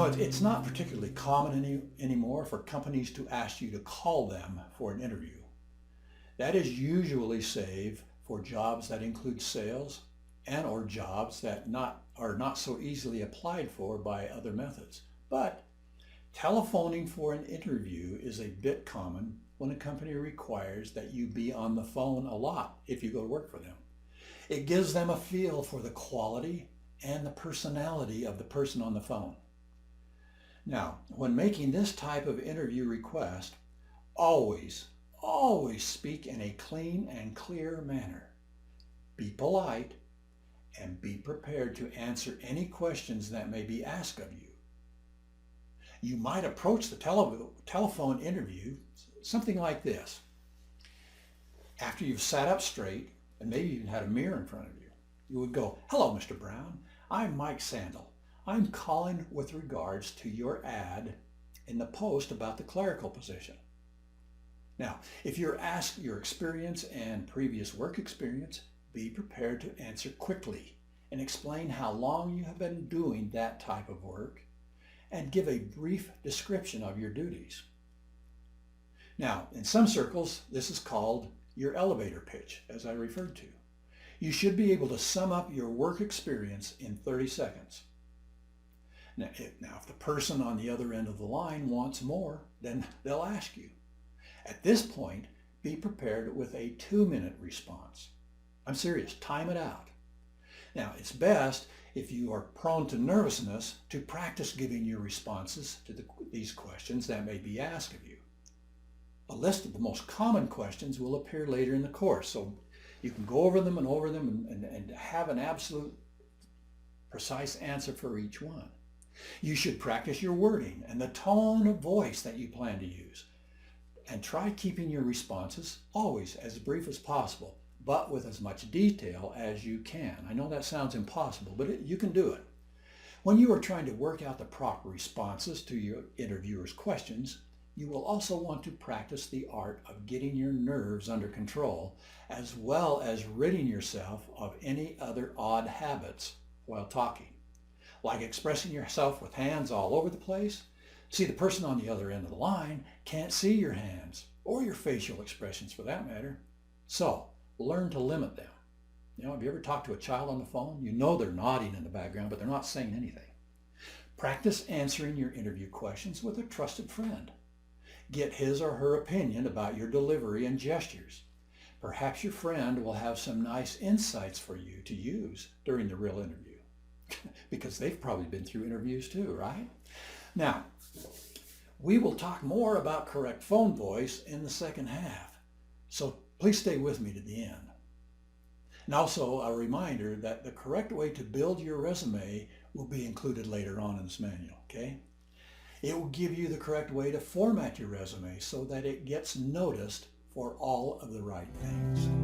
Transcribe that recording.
It's not particularly common anymore for companies to ask you to call them for an interview. That is usually saved for jobs that include sales and or jobs that are not so easily applied for by other methods. But telephoning for an interview is a bit common when a company requires that you be on the phone a lot if you go to work for them. It gives them a feel for the quality and the personality of the person on the phone. Now, when making this type of interview request, always speak in a clean and clear manner. Be polite and be prepared to answer any questions that may be asked of you. You might approach the telephone interview something like this. After you've sat up straight and maybe even had a mirror in front of you, you would go, "Hello, Mr. Brown. I'm Mike Sandal. I'm calling with regards to your ad in the Post about the clerical position." Now, if you're asked your experience and previous work experience, be prepared to answer quickly and explain how long you have been doing that type of work and give a brief description of your duties. Now, in some circles, this is called your elevator pitch, as I referred to. You should be able to sum up your work experience in 30 seconds. Now, if the person on the other end of the line wants more, then they'll ask you. At this point, be prepared with a 2-minute response. I'm serious, time it out. Now, it's best if you are prone to nervousness to practice giving your responses to these questions that may be asked of you. A list of the most common questions will appear later in the course, so you can go over them and have an absolute precise answer for each one. You should practice your wording and the tone of voice that you plan to use. And try keeping your responses always as brief as possible, but with as much detail as you can. I know that sounds impossible, but you can do it. When you are trying to work out the proper responses to your interviewer's questions, you will also want to practice the art of getting your nerves under control, as well as ridding yourself of any other odd habits while talking, like expressing yourself with hands all over the place. See, the person on the other end of the line can't see your hands or your facial expressions for that matter. So learn to limit them. Have you ever talked to a child on the phone? You know they're nodding in the background, but they're not saying anything. Practice answering your interview questions with a trusted friend. Get his or her opinion about your delivery and gestures. Perhaps your friend will have some nice insights for you to use during the real interview, because they've probably been through interviews too, right? Now, we will talk more about correct phone voice in the second half, so please stay with me to the end. And also a reminder that the correct way to build your resume will be included later on in this manual, okay? It will give you the correct way to format your resume so that it gets noticed for all of the right things.